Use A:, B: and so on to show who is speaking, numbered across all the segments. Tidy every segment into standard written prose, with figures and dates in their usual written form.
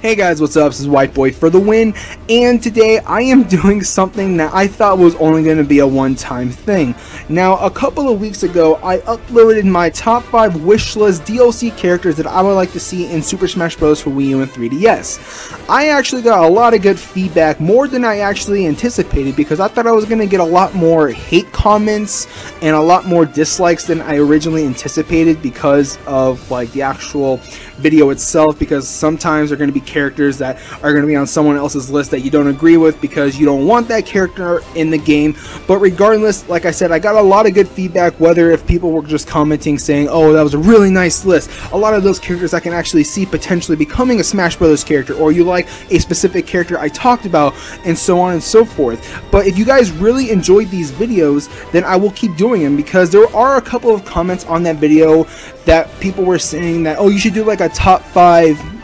A: Hey guys, what's up? This is White Boy for the win, and today I am doing something that I thought was only going to be a one-time thing. Now, a couple of weeks ago, I uploaded my top 5 wishlist DLC characters that I would like to see in Super Smash Bros. For Wii U and 3DS. I actually got a lot of good feedback, more than I actually anticipated, because I thought I was going to get a lot more hate comments and a lot more dislikes than I originally anticipated because of like the actual video itself, because sometimes there are going to be characters that are going to be on someone else's list that you don't agree with because you don't want that character in the game. But regardless, like I said, I got a lot of good feedback, whether if people were just commenting saying, oh, that was a really nice list, a lot of those characters I can actually see potentially becoming a Smash Brothers character, or you like a specific character I talked about, and so on and so forth. But if you guys really enjoyed these videos, then I will keep doing them, because there are a couple of comments on that video that people were saying that, oh, you should do like a top 5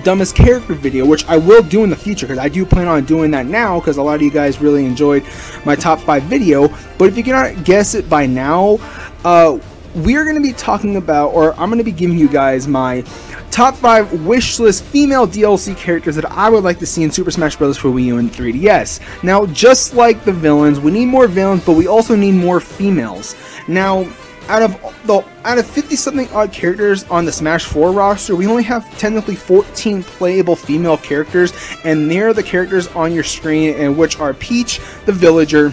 A: dumbest character video, which I will do in the future, because I do plan on doing that now, because a lot of you guys really enjoyed my top 5 video. But if you cannot guess it by now, we're going to be talking about, or I'm going to be giving you guys my top 5 wishlist female DLC characters that I would like to see in Super Smash Bros. For Wii U and 3DS. Now, just like the villains, we need more villains, but we also need more females. Now, out of 50 something odd characters on the Smash 4 roster, we only have technically 14 playable female characters, and they're the characters on your screen, and which are Peach, the Villager,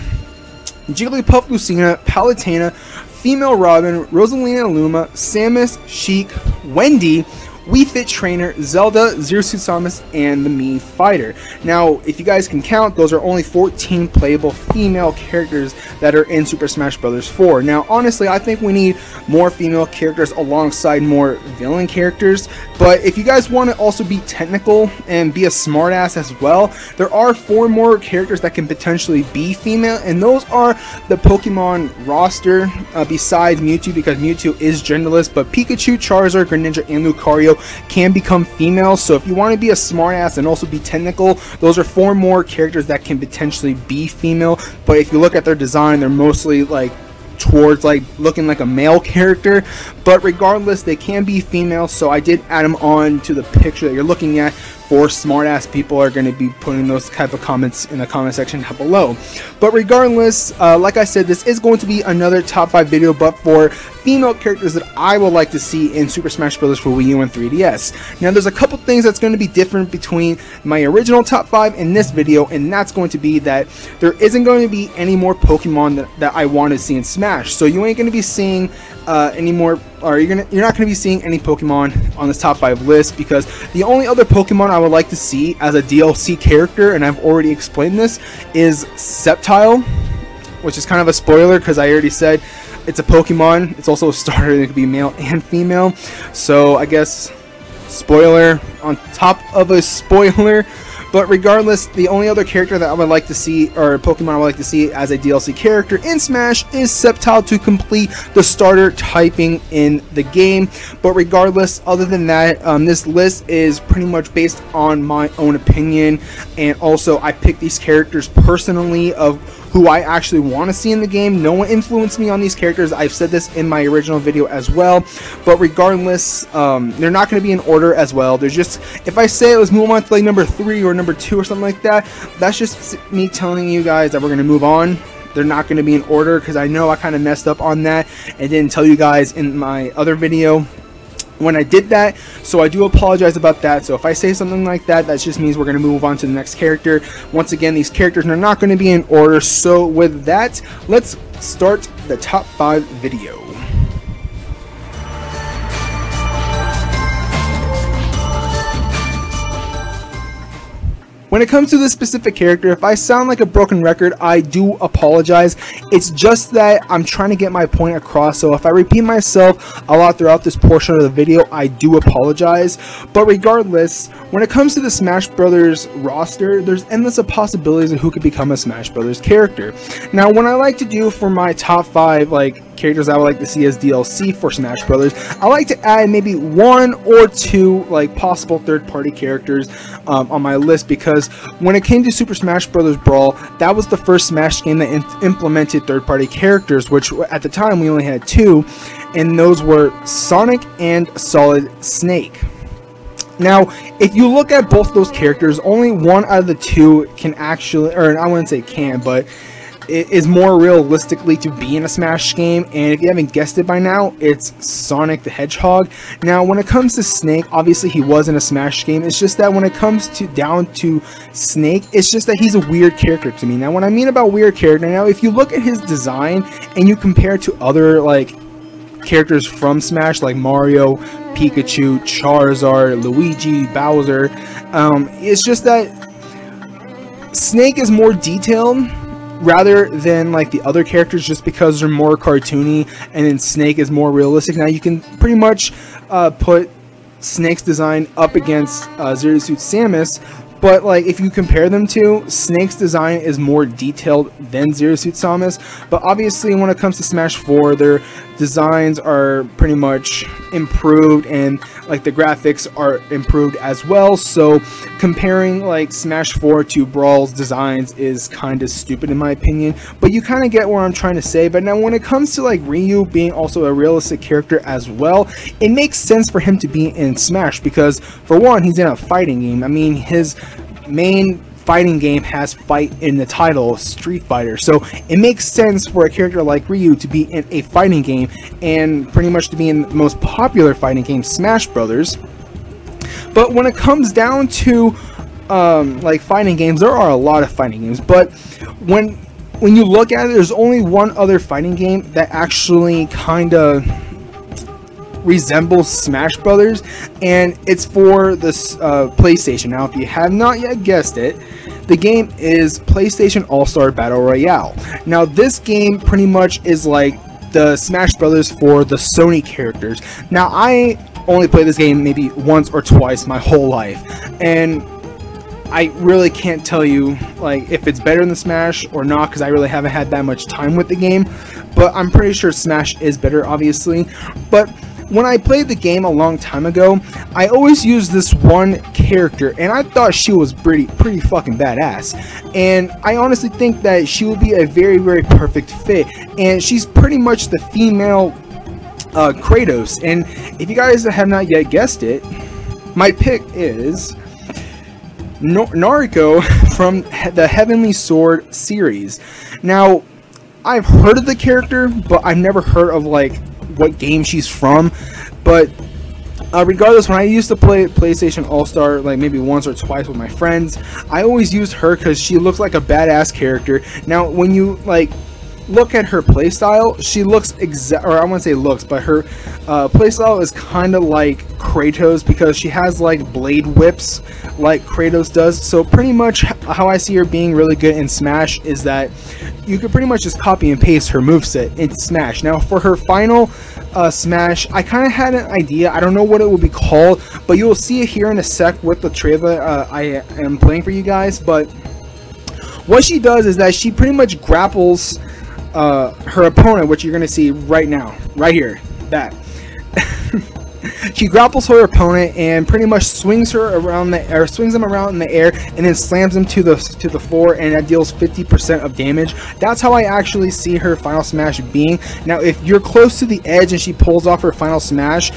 A: Jigglypuff Lucina, Palutena, Female Robin, Rosalina Luma, Samus, Sheik, Wendy, Wii Fit Trainer, Zelda, Zero Suit Samus, and the Mii Fighter. Now, if you guys can count, those are only 14 playable female characters that are in Super Smash Bros. 4. Now, honestly, I think we need more female characters alongside more villain characters. But if you guys want to also be technical and be a smartass as well, there are 4 more characters that can potentially be female, and those are the Pokemon roster besides Mewtwo, because Mewtwo is genderless, but Pikachu, Charizard, Greninja, and Lucario can become female. So if you want to be a smartass and also be technical, those are 4 more characters that can potentially be female. But if you look at their design, they're mostly like towards like looking like a male character, but regardless, they can be female. So I did add them on to the picture that you're looking at. For smartass people are going to be putting those type of comments in the comment section down below. But regardless, like I said, this is going to be another top 5 video, but for female characters that I would like to see in Super Smash Bros. For Wii U and 3DS. Now, there's a couple things that's going to be different between my original top 5 and this video, and that's going to be that there isn't going to be any more Pokemon that I want to see in Smash. So you ain't going to be seeing any more, or you're not going to be seeing any Pokemon on this top 5 list, because the only other Pokemon I would like to see as a DLC character, and I've already explained this, is Sceptile, which is kind of a spoiler because I already said it's a Pokemon. It's also a starter that could be male and female, so I guess spoiler on top of a spoiler. But regardless, the only other character that I would like to see, or Pokemon I would like to see as a DLC character in Smash, is Sceptile to complete the starter typing in the game. But regardless, other than that, this list is pretty much based on my own opinion, and also I picked these characters personally of who I actually want to see in the game. No one influenced me on these characters. I've said this in my original video as well. But regardless, they're not going to be in order as well. There's just, if I say let's move on to like number 3 or number 2 or something like that, that's just me telling you guys that we're going to move on. They're not going to be in order, because I know I kind of messed up on that and didn't tell you guys in my other video when I did that, so I do apologize about that. So if I say something like that, that just means we're going to move on to the next character. Once again, these characters are not going to be in order, so with that, let's start the top 5 video. When it comes to this specific character, if I sound like a broken record, I do apologize. It's just that I'm trying to get my point across, so if I repeat myself a lot throughout this portion of the video, I do apologize. But regardless, when it comes to the Smash Brothers roster, there's endless of possibilities of who could become a Smash Brothers character. Now, what I like to do for my top 5 characters I would like to see as DLC for Smash Brothers, I like to add maybe 1 or 2 possible third-party characters on my list, because when it came to Super Smash Bros. Brawl, that was the first Smash game that implemented third-party characters, which at the time we only had 2, and those were Sonic and Solid Snake. Now, if you look at both those characters, only one out of the two can actually, or I wouldn't say can, but it is more realistically to be in a Smash game. And if you haven't guessed it by now, it's Sonic the Hedgehog. Now, when it comes to Snake, obviously he was in a Smash game. It's just that when it comes to down to Snake, it's just that he's a weird character to me. Now, what I mean about weird character, now if you look at his design and you compare it to other like characters from Smash like Mario, Pikachu, Charizard, Luigi, Bowser, it's just that Snake is more detailed rather than like the other characters, just because they're more cartoony, and then Snake is more realistic. Now you can pretty much put Snake's design up against Zero Suit Samus, but like if you compare them to, Snake's design is more detailed than Zero Suit Samus. But obviously when it comes to Smash 4, their designs are pretty much improved, and like the graphics are improved as well. So comparing like Smash 4 to Brawl's designs is kind of stupid in my opinion, but you kind of get what I'm trying to say. But now when it comes to like Ryu being also a realistic character as well, it makes sense for him to be in Smash, because for one, he's in a fighting game. I mean, his main fighting game has fight in the title, Street Fighter, so it makes sense for a character like Ryu to be in a fighting game, and pretty much to be in the most popular fighting game, Smash Brothers. But when it comes down to like fighting games, there are a lot of fighting games, but when you look at it, there's only one other fighting game that actually kind of resembles Smash Brothers, and it's for this PlayStation. Now, if you have not yet guessed it, the game is PlayStation All-Star Battle Royale. Now, this game pretty much is like the Smash Brothers for the Sony characters. Now, I only played this game maybe once or twice my whole life, and I really can't tell you like if it's better than Smash or not, because I really haven't had that much time with the game, but I'm pretty sure Smash is better, obviously. But when I played the game a long time ago, I always used this one character, and I thought she was pretty fucking badass. And I honestly think that she would be a very, very perfect fit. And she's pretty much the female Kratos. And if you guys have not yet guessed it, my pick is Nariko from the Heavenly Sword series. Now, I've heard of the character, but I've never heard of like what game she's from. But regardless, when I used to play PlayStation All-Star like maybe once or twice with my friends, I always used her because she looks like a badass character. Now when you like look at her playstyle, she looks or I wouldn't say looks, but her playstyle is kind of like Kratos, because she has like blade whips like Kratos does. So pretty much how I see her being really good in Smash is that you could pretty much just copy and paste her moveset into Smash. Now for her final Smash, I kind of had an idea. I don't know what it would be called, but you'll see it here in a sec with the trailer I am playing for you guys. But what she does is that she pretty much grapples her opponent, which you're going to see right now, right here, that. She grapples her opponent and pretty much swings her around swings them around in the air, and then slams them to the floor, and that deals 50% of damage. That's how I actually see her final smash being. Now, if you're close to the edge and she pulls off her final smash,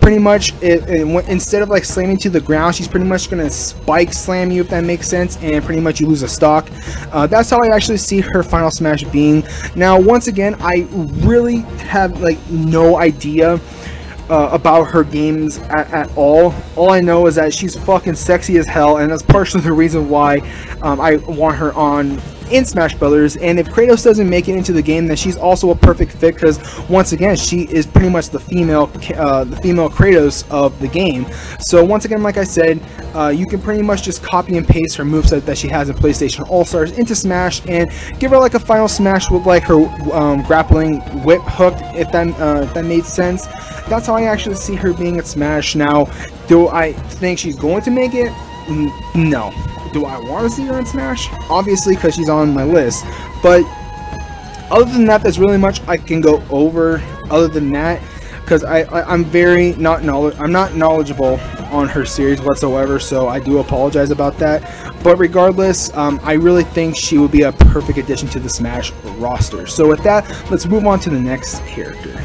A: pretty much instead of like slamming to the ground, she's pretty much gonna spike slam you, if that makes sense, and pretty much you lose a stock. That's how I actually see her final smash being. Now, once again, I really have like no idea about her games at all. All I know is that she's fucking sexy as hell, and that's partially the reason why I want her on in Smash Brothers. And if Kratos doesn't make it into the game, then she's also a perfect fit, because once again, she is pretty much the female Kratos of the game. So once again, like I said, you can pretty much just copy and paste her moveset that she has in PlayStation All-Stars into Smash, and give her like a final smash with like her grappling whip hook, if that made sense. That's how I actually see her being at Smash. Now, do I think she's going to make it? No. Do I want to see her in Smash? Obviously, because she's on my list. But other than that, there's really much I can go over. Other than that, because I'm not knowledgeable on her series whatsoever, so I do apologize about that. But regardless, I really think she would be a perfect addition to the Smash roster. So with that, let's move on to the next character.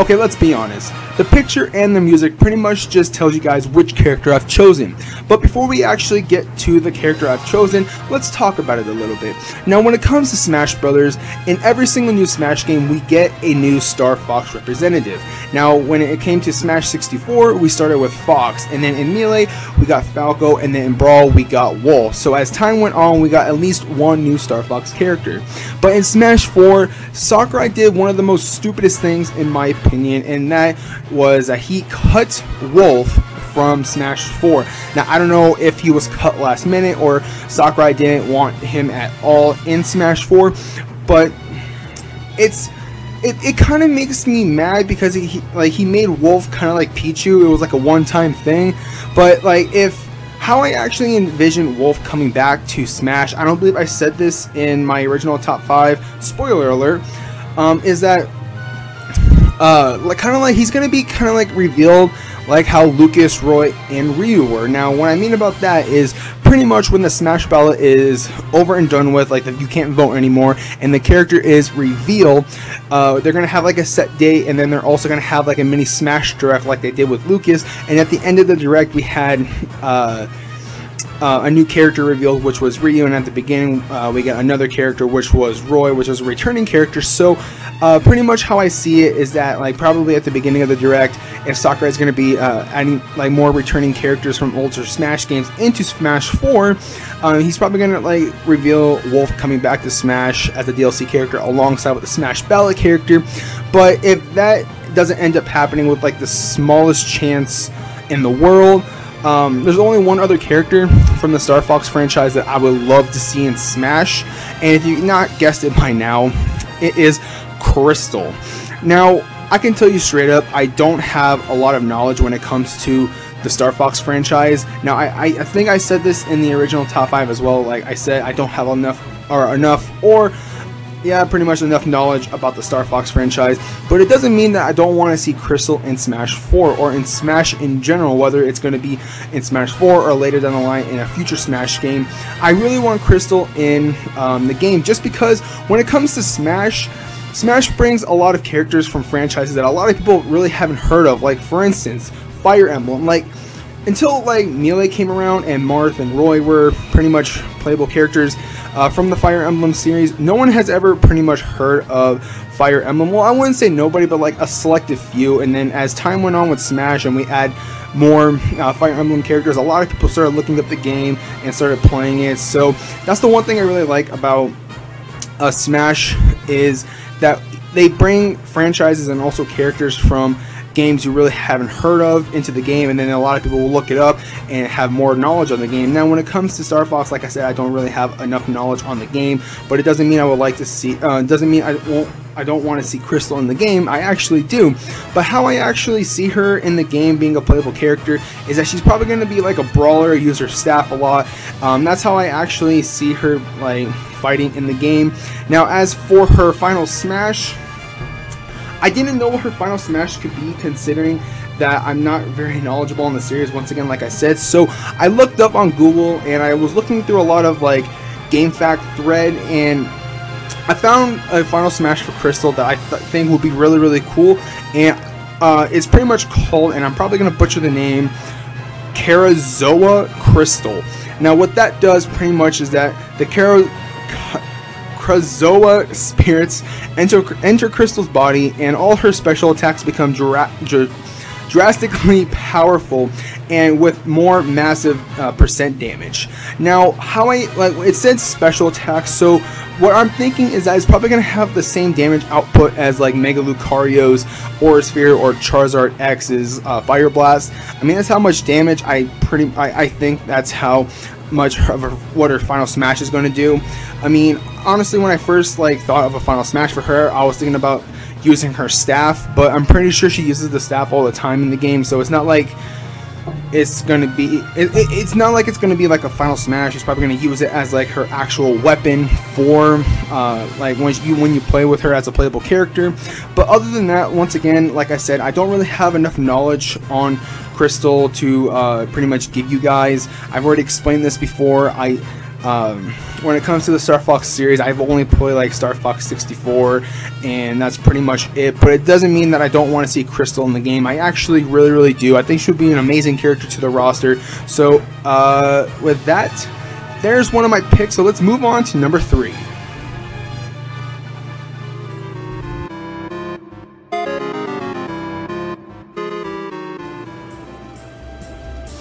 A: Okay, let's be honest. The picture and the music pretty much just tells you guys which character I've chosen. But before we actually get to the character I've chosen, let's talk about it a little bit. Now, when it comes to Smash Brothers, in every single new Smash game, we get a new Star Fox representative. Now, when it came to Smash 64, we started with Fox, and then in Melee, we got Falco, and then in Brawl, we got Wolf. So as time went on, we got at least one new Star Fox character. But in Smash 4, Sakurai did one of the most stupidest things in my opinion, and that was that he cut Wolf from Smash 4. Now, I don't know if he was cut last minute or Sakurai didn't want him at all in Smash 4, but it kind of makes me mad because he made Wolf kind of like Pichu. It was like a one-time thing, but like how I actually envision Wolf coming back to Smash, I don't believe I said this in my original top 5, spoiler alert, is that he's gonna be kind of like revealed like how Lucas, Roy, and Ryu were. Now, what I mean about that is pretty much when the Smash ballot is over and done with, like you can't vote anymore, and the character is revealed, they're gonna have like a set date, and then they're also gonna have like a mini Smash Direct like they did with Lucas. And at the end of the Direct, we had a new character revealed, which was Ryu, and at the beginning we got another character, which was Roy, which was a returning character. So pretty much how I see it is that like probably at the beginning of the Direct, if Sakurai is going to be adding like more returning characters from older Smash games into Smash 4, he's probably going to like reveal Wolf coming back to Smash as a DLC character alongside with the Smash Ballot character. But if that doesn't end up happening with like the smallest chance in the world, there's only one other character from the Star Fox franchise that I would love to see in Smash, and if you've not guessed it by now, it is Crystal. Now, I can tell you straight up, I don't have a lot of knowledge when it comes to the Star Fox franchise. Now, I think I said this in the original top 5 as well. Like I said, I don't have pretty much enough knowledge about the Star Fox franchise, but it doesn't mean that I don't want to see Crystal in Smash 4 or in Smash in general, whether it's going to be in Smash 4 or later down the line in a future Smash game. I really want Crystal in the game just because when it comes to Smash brings a lot of characters from franchises that a lot of people really haven't heard of. Like for instance, Fire Emblem. Like until like Melee came around and Marth and Roy were pretty much playable characters from the Fire Emblem series, no one has ever pretty much heard of Fire Emblem. Well, I wouldn't say nobody, but like a selective few. And then as time went on with Smash and we add more Fire Emblem characters, a lot of people started looking up the game and started playing it. So that's the one thing I really like about Smash, is that they bring franchises and also characters from games you really haven't heard of into the game, and then a lot of people will look it up and have more knowledge on the game. Now, when it comes to Star Fox, like I said, I don't really have enough knowledge on the game, but it doesn't mean I would like to see, doesn't mean I don't want to see Crystal in the game. I actually do. But how I actually see her in the game being a playable character is that she's probably going to be like a brawler, use her staff a lot. That's how I actually see her like fighting in the game. Now, as for her final smash, I didn't know what her final smash could be, considering that I'm not very knowledgeable in the series, once again, like I said. So I looked up on Google and I was looking through a lot of like GameFAQ thread, and I found a final smash for Crystal that I think would be really, really cool. And it's pretty much called, and I'm probably going to butcher the name, Karazoa Crystal. Now what that does pretty much is that the Karazoa spirits enter Crystal's body, and all her special attacks become drastically powerful and with more massive percent damage. Now, how it said special attacks, so what I'm thinking is that it's probably going to have the same damage output as like Mega Lucario's Aura Sphere or Charizard X's Fire Blast. I mean, that's how much damage I think that's how much of what her final smash is going to do. I mean, honestly, when I first like thought of a final smash for her, I was thinking about using her staff, but I'm pretty sure she uses the staff all the time in the game, so it's not like it's gonna be it's not like it's gonna be like a final smash. She's probably gonna use it as like her actual weapon for like when you play with her as a playable character. But other than that, once again, like I said, I don't really have enough knowledge on Crystal to pretty much give you guys. I've already explained this before. When it comes to the Star Fox series, I've only played like Star Fox 64, and that's pretty much it. But it doesn't mean that I don't want to see Crystal in the game. I actually really do. I think she would be an amazing character to the roster. So with that, there's one of my picks. So let's move on to number 3.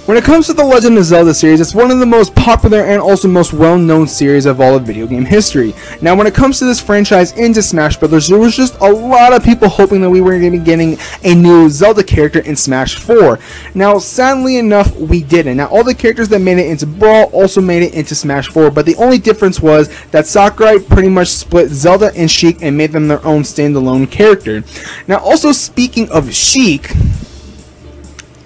A: When it comes to the Legend of Zelda series, it's one of the most popular and also most well-known series of all of video game history. Now, when it comes to this franchise into Smash Bros., there was just a lot of people hoping that we were going to be getting a new Zelda character in Smash 4. Now, sadly enough, we didn't. Now, all the characters that made it into Brawl also made it into Smash 4, but the only difference was that Sakurai pretty much split Zelda and Sheik and made them their own standalone character. Now, also speaking of Sheik,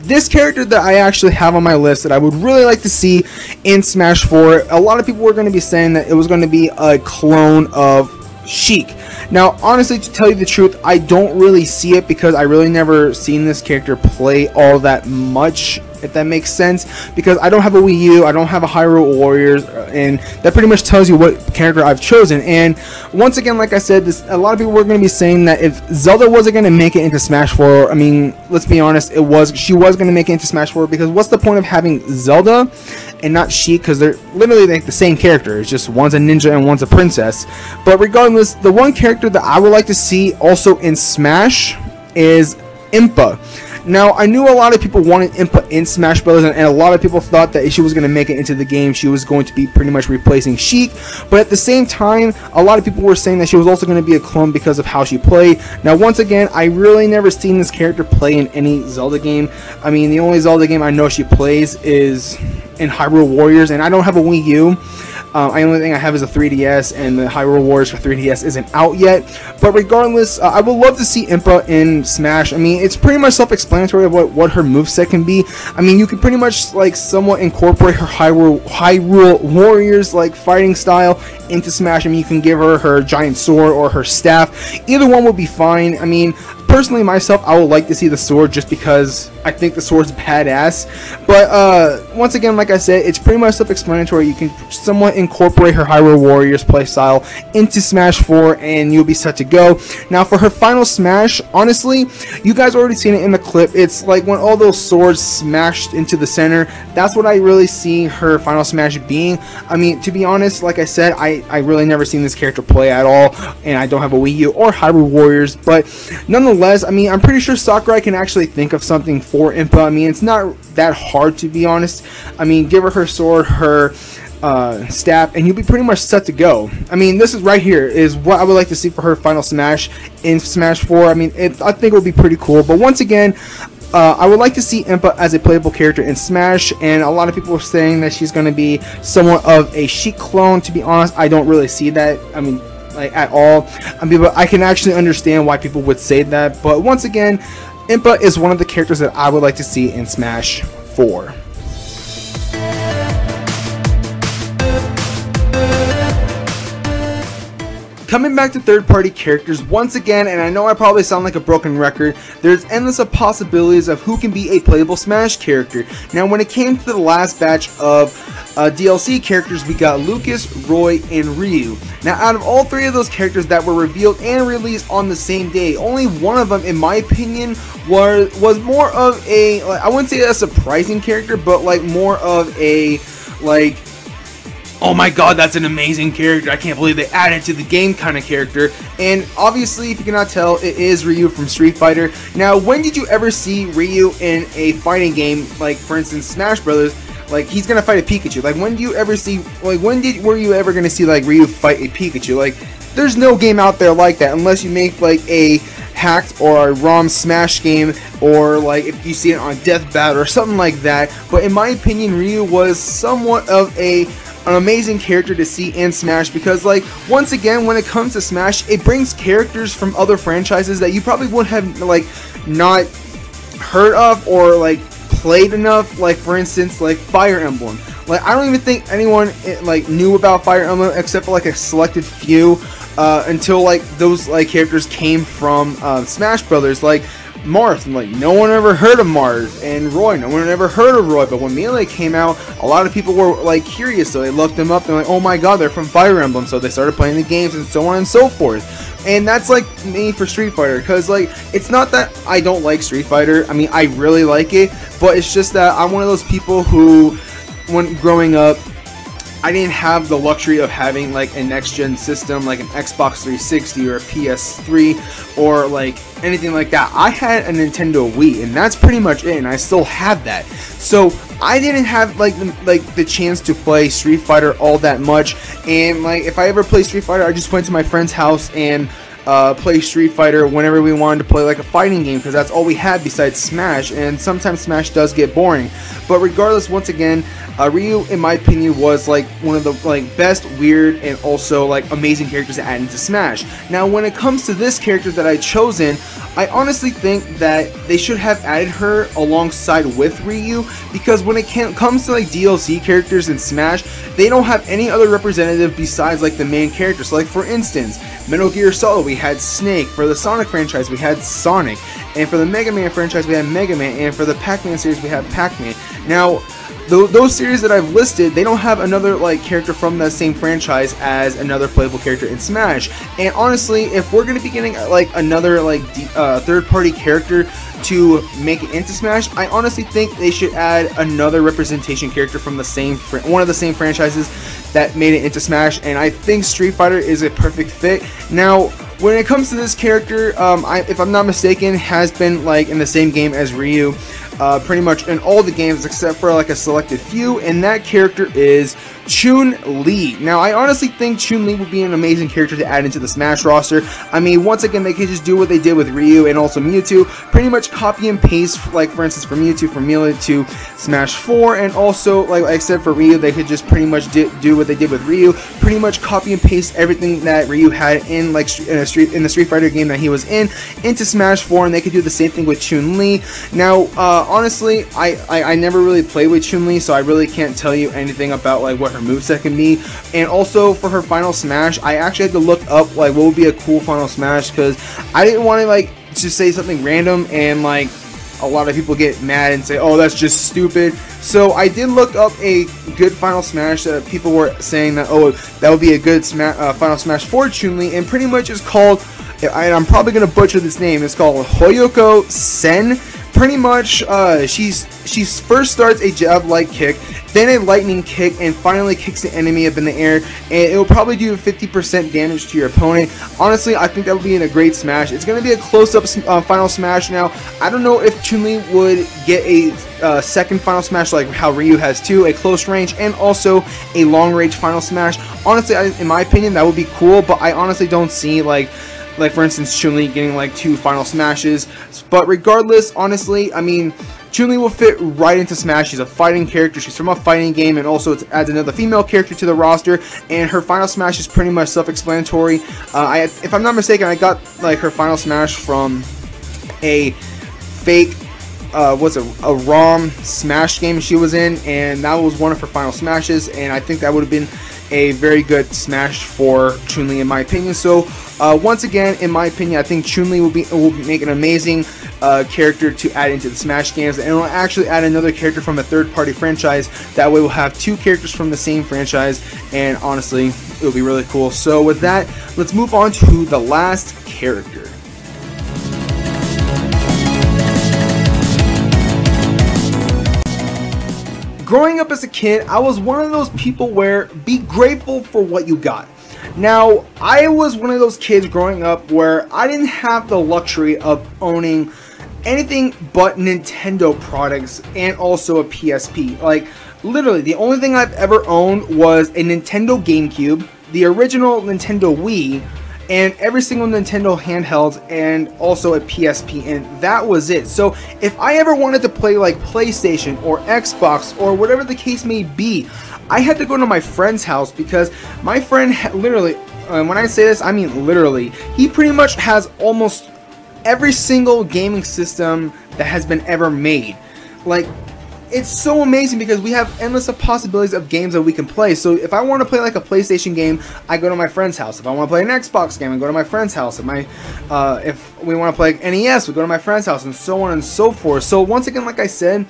A: this character that I actually have on my list that I would really like to see in Smash 4, a lot of people were going to be saying that it was going to be a clone of Sheik. Now, honestly, to tell you the truth, I don't really see it because I really never seen this character play all that much, if that makes sense, because I don't have a Wii U, I don't have a Hyrule Warriors, and that pretty much tells you what character I've chosen. And once again, like I said, a lot of people were going to be saying that if Zelda wasn't going to make it into Smash 4, I mean, let's be honest, she was going to make it into Smash 4, because what's the point of having Zelda and not Sheik, because they're literally like the same character. It's just one's a ninja and one's a princess. But regardless, the one character that I would like to see also in Smash is Impa. Now, I knew a lot of people wanted Impa in Smash Bros. And a lot of people thought that if she was going to make it into the game, she was going to be pretty much replacing Sheik. But at the same time, a lot of people were saying that she was also going to be a clone because of how she played. Now, once again, I really never seen this character play in any Zelda game. I mean, the only Zelda game I know she plays is in Hyrule Warriors, and I don't have a Wii U. The only thing I have is a 3DS, and the Hyrule Warriors for 3DS isn't out yet. But regardless, I would love to see Impa in Smash. I mean, it's pretty much self-explanatory of what her moveset can be. I mean, you can pretty much like somewhat incorporate her Hyrule Warriors like fighting style into Smash. I mean, you can give her her giant sword or her staff. Either one would be fine. I mean, personally, myself, I would like to see the sword just because I think the sword's badass. But once again, like I said, it's pretty much self-explanatory. You can somewhat incorporate her Hyrule Warriors playstyle into Smash 4 and you'll be set to go. Now, for her final smash, honestly, you guys already seen it in the clip. It's like when all those swords smashed into the center. That's what I really see her final smash being. I mean, to be honest, like I said, I really never seen this character play at all, and I don't have a Wii U or Hyrule Warriors, but nonetheless, I mean, I'm pretty sure Sakurai can actually think of something for Impa. I mean, it's not that hard, to be honest. I mean, give her her sword, her staff, and you'll be pretty much set to go. I mean, this is right here is what I would like to see for her final smash in Smash 4. I mean, I think it would be pretty cool. But once again, I would like to see Impa as a playable character in Smash, and a lot of people are saying that she's going to be somewhat of a Sheik clone. To be honest, I don't really see that. I mean, like at all. I mean, but I can actually understand why people would say that. But once again, Impa is one of the characters that I would like to see in Smash 4. Coming back to third-party characters once again, and I know I probably sound like a broken record, there's endless of possibilities of who can be a playable Smash character. Now, when it came to the last batch of DLC characters, we got Lucas, Roy, and Ryu. Now, out of all three of those characters that were revealed and released on the same day, only one of them, in my opinion, was more of a, like, I wouldn't say a surprising character, but like more of a, like, oh my god, that's an amazing character, I can't believe they added to the game kind of character. And obviously, if you cannot tell, it is Ryu from Street Fighter. Now, when did you ever see Ryu in a fighting game, like for instance Smash Brothers? Like, he's gonna fight a Pikachu. Like, when do you ever see, like, were you ever gonna see like Ryu fight a Pikachu? Like, there's no game out there like that unless you make like a hacked or a ROM Smash game, or like if you see it on Death Battle or something like that. But in my opinion, Ryu was somewhat of an amazing character to see in Smash, because like once again, when it comes to Smash, it brings characters from other franchises that you probably would have like not heard of or like played enough. Like for instance, like Fire Emblem. Like, I don't even think anyone like knew about Fire Emblem except for like a selected few until like those like characters came from Smash Brothers. Like Marth, and like no one ever heard of Marth, and Roy, no one ever heard of Roy. But when Melee came out, a lot of people were like curious, so they looked them up and like, oh my god, they're from Fire Emblem, so they started playing the games and so on and so forth. And that's like me for Street Fighter, because like it's not that I don't like Street Fighter. I mean, I really like it, but it's just that I'm one of those people who, when growing up, I didn't have the luxury of having like a next-gen system like an Xbox 360 or a PS3 or like anything like that. I had a Nintendo Wii, and that's pretty much it, and I still have that. So I didn't have like the chance to play Street Fighter all that much, and like if I ever played Street Fighter, I just went to my friend's house and play Street Fighter whenever we wanted to play like a fighting game, because that's all we had besides Smash, and sometimes Smash does get boring. But regardless, once again, Ryu, in my opinion, was like one of the like best, weird, and also like amazing characters to add into Smash. Now, when it comes to this character that I chosen, I honestly think that they should have added her alongside with Ryu, because when it comes to like DLC characters in Smash, they don't have any other representative besides like the main character. So like for instance, Metal Gear Solid, we had Snake. For the Sonic franchise, we had Sonic. And for the Mega Man franchise, we had Mega Man. And for the Pac-Man series, we have Pac-Man. Now, those series that I've listed, they don't have another like character from that same franchise as another playable character in Smash. And honestly, if we're gonna be getting like another like third-party character to make it into Smash, I honestly think they should add another representation character from the same one of the same franchises that made it into Smash. And I think Street Fighter is a perfect fit. Now, when it comes to this character, if I'm not mistaken, has been like in the same game as Ryu, pretty much in all the games except for like a selected few, and that character is Chun-Li. Now, I honestly think Chun-Li would be an amazing character to add into the Smash roster. I mean, once again, they could just do what they did with Ryu and also Mewtwo, pretty much copy and paste, like for instance for Mewtwo from Melee to Smash 4, and also like I said for Ryu, they could just pretty much do what they did with Ryu, pretty much copy and paste everything that Ryu had in like in the Street Fighter game that he was in into Smash 4, and they could do the same thing with Chun-Li. Now, honestly, I never really played with Chun-Li, so I really can't tell you anything about like what her moveset can be. And also for her final smash, I actually had to look up like what would be a cool final smash, because I didn't want to like just say something random and like a lot of people get mad and say, oh, that's just stupid. So I did look up a good final smash that people were saying that, oh, that would be a good final smash for Chun-Li, and pretty much is called, I'm probably going to butcher this name, it's called Hoyoko Sen. Pretty much, she first starts a jab-like kick, then a lightning kick, and finally kicks the enemy up in the air, and it will probably do 50% damage to your opponent. Honestly, I think that would be in a great smash. It's going to be a close-up final smash. Now, I don't know if Chun-Li would get a second final smash like how Ryu has two, a close range and also a long range final smash. Honestly, in my opinion, that would be cool, but I honestly don't see like for instance Chun-Li getting like two final smashes. But regardless, honestly, I mean, Chun-Li will fit right into Smash. She's a fighting character, she's from a fighting game, and also it adds another female character to the roster, and her final smash is pretty much self-explanatory. If I'm not mistaken, I got like her final smash from a fake a ROM Smash game she was in, and that was one of her final smashes, and I think that would have been a very good smash for Chun-Li in my opinion. So once again, in my opinion, I think Chun-Li will make an amazing character to add into the Smash games, and it'll actually add another character from a third-party franchise. That way we'll have two characters from the same franchise, and honestly, it'll be really cool. So with that, let's move on to the last character. Growing up as a kid, I was one of those people where be grateful for what you got. Now, I was one of those kids growing up where I didn't have the luxury of owning anything but Nintendo products and also a PSP. Like, literally, the only thing I've ever owned was a Nintendo GameCube, the original Nintendo Wii, and every single Nintendo handheld, and also a PSP, and that was it. So if I ever wanted to play like PlayStation or Xbox or whatever the case may be, I had to go to my friend's house, because my friend literally, when I say this, I mean literally, he pretty much has almost every single gaming system that has been ever made. Like, it's so amazing because we have endless possibilities of games that we can play. So if I want to play like a PlayStation game, I go to my friend's house. If I want to play an Xbox game, I go to my friend's house. If we want to play NES, we go to my friend's house, and so on and so forth. So once again, like I said,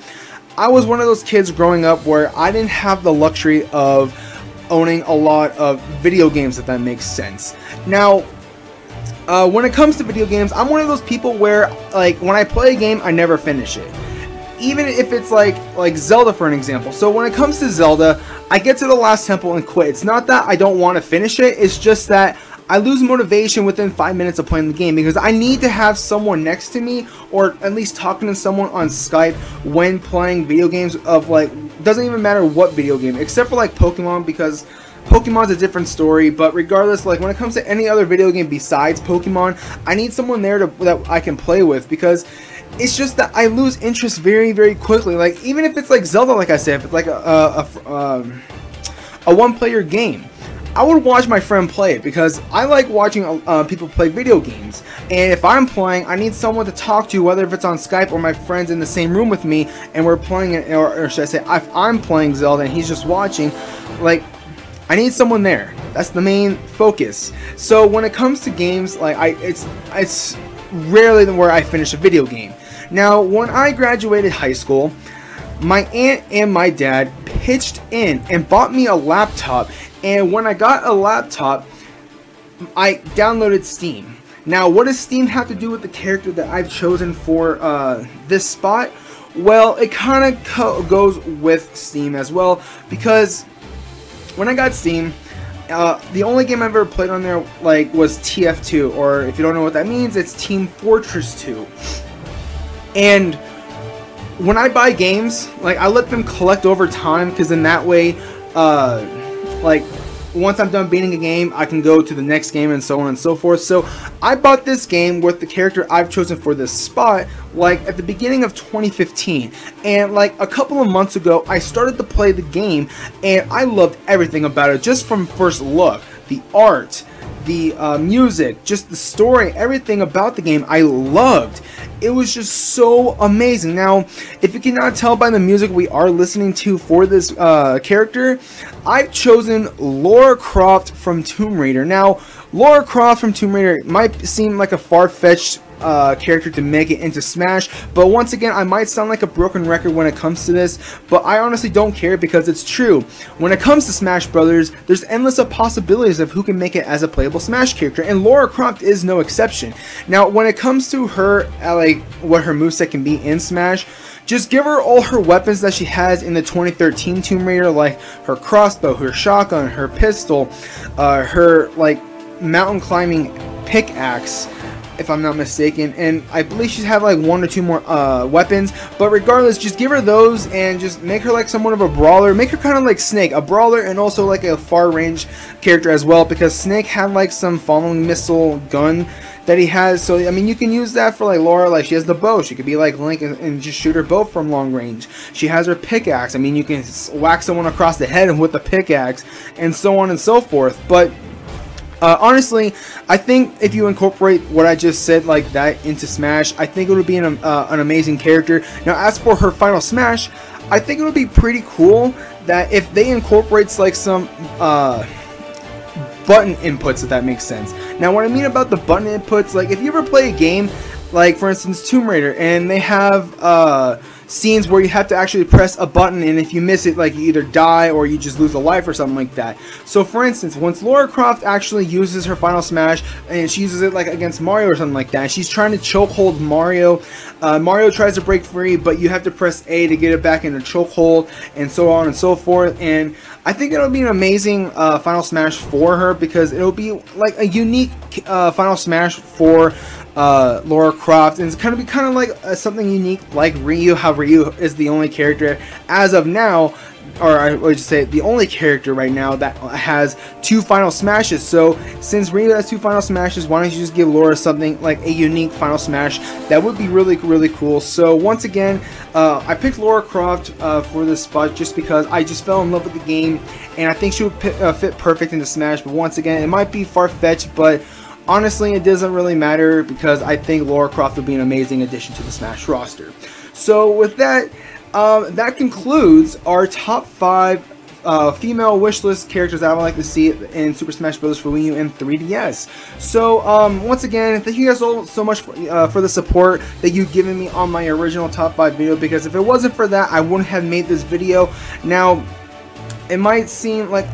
A: I was one of those kids growing up where I didn't have the luxury of owning a lot of video games, if that makes sense. Now, when it comes to video games, I'm one of those people where, like, when I play a game, I never finish it. Even if it's like Zelda, for an example. So when it comes to Zelda, I get to the last temple and quit. It's not that I don't want to finish it, it's just that I lose motivation within 5 minutes of playing the game because I need to have someone next to me, or at least talking to someone on Skype when playing video games of, like, doesn't even matter what video game, except for like Pokemon, because Pokemon's a different story. But regardless, like when it comes to any other video game besides Pokemon, I need someone there that I can play with, because it's just that I lose interest very, very quickly. Like, even if it's like Zelda, like I said, if it's like a one-player game, I would watch my friend play it because I like watching people play video games. And if I'm playing, I need someone to talk to, whether if it's on Skype or my friend's in the same room with me and we're playing it, or should I say, if I'm playing Zelda and he's just watching, like, I need someone there. That's the main focus. So when it comes to games, like, it's rarely where I finish a video game. Now, when I graduated high school, my aunt and my dad pitched in and bought me a laptop. And when I got a laptop, I downloaded Steam. Now, what does Steam have to do with the character that I've chosen for this spot? Well, it kind of goes with Steam as well, because when I got Steam, the only game I've ever played on there was TF2, or if you don't know what that means, it's Team Fortress 2. And when I buy games, like, I let them collect over time, because in that way, like, once I'm done beating a game, I can go to the next game and so on and so forth. So I bought this game with the character I've chosen for this spot, like, at the beginning of 2015. And like a couple of months ago, I started to play the game, and I loved everything about it just from first look. The art, the music, just the story, everything about the game I loved. It was just so amazing. Now, if you cannot tell by the music we are listening to for this character, I've chosen Lara Croft from Tomb Raider. Now, Lara Croft from Tomb Raider might seem like a far-fetched character to make it into Smash, but once again, I might sound like a broken record when it comes to this, but I honestly don't care, because it's true. When it comes to Smash Brothers, there's endless possibilities of who can make it as a playable Smash character, and Lara Croft is no exception. Now, when it comes to her, like, what her moveset can be in Smash, just give her all her weapons that she has in the 2013 Tomb Raider, like her crossbow, her shotgun, her pistol, her, like, mountain climbing pickaxe, if I'm not mistaken, and I believe she's had like one or two more weapons. But regardless, just give her those and just make her like somewhat of a brawler. Make her kind of like Snake, a brawler, and also like a far range character as well, because Snake had like some falling missile gun that he has. So I mean, you can use that for like Lara. Like, she has the bow, she could be like Link and just shoot her bow from long range. She has her pickaxe. I mean, you can whack someone across the head with a pickaxe, and so on and so forth. But honestly, I think if you incorporate what I just said like that into Smash, I think it would be an amazing character. Now, as for her final Smash, I think it would be pretty cool that if they incorporates like some button inputs, if that makes sense. Now, what I mean about the button inputs, like if you ever play a game, like for instance Tomb Raider, and they have scenes where you have to actually press a button, and if you miss it, like, you either die or you just lose a life or something like that. So for instance, once Lara Croft actually uses her final Smash, and she uses it like against Mario or something like that, she's trying to chokehold Mario. Mario tries to break free, but you have to press A to get it back in a chokehold, and so on and so forth. And I think it'll be an amazing final Smash for her, because it'll be like a unique final Smash for Lara Croft, and it's kind of like something unique like Ryu, how Ryu is the only character as of now, or I would just say the only character right now that has 2 final smashes. So since Ryu has 2 final smashes, why don't you just give Lara something like a unique final smash? That would be really, really cool. So once again, I picked Lara Croft for this spot just because I just fell in love with the game, and I think she would fit perfect into Smash. But once again, it might be far-fetched, but honestly, it doesn't really matter, because I think Lara Croft would be an amazing addition to the Smash roster. So with that, that concludes our top 5 female wishlist characters that I would like to see in Super Smash Bros. For Wii U and 3DS. So once again, thank you guys all so much for the support that you've given me on my original top 5 video, because if it wasn't for that, I wouldn't have made this video. Now, it might seem like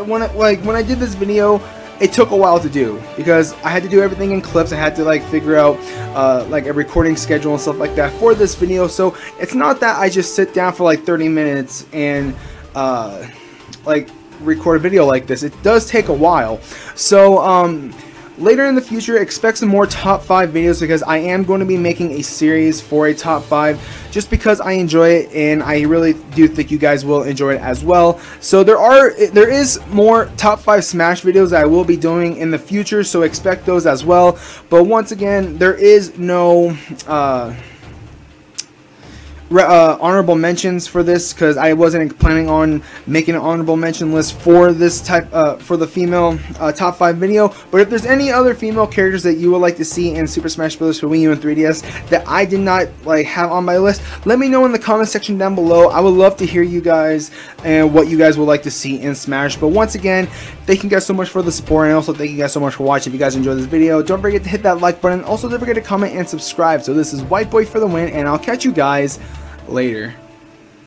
A: when I did this video, it took a while to do, because I had to do everything in clips. I had to like figure out like a recording schedule and stuff like that for this video. So it's not that I just sit down for like 30 minutes and like record a video like this. It does take a while. So later in the future, expect some more top 5 videos, because I am going to be making a series for a top 5 just because I enjoy it, and I really do think you guys will enjoy it as well. So there is more top 5 Smash videos that I will be doing in the future, so expect those as well. But once again, there is no honorable mentions for this, because I wasn't planning on making an honorable mention list for this type for the female top 5 video. But if there's any other female characters that you would like to see in Super Smash Bros. For Wii U and 3DS that I did not like have on my list, let me know in the comment section down below. I would love to hear you guys and what you guys would like to see in Smash. But once again, thank you guys so much for the support, and also thank you guys so much for watching. If you guys enjoyed this video, don't forget to hit that like button. Also, don't forget to comment and subscribe. So this is White Boy for the win, and I'll catch you guys later.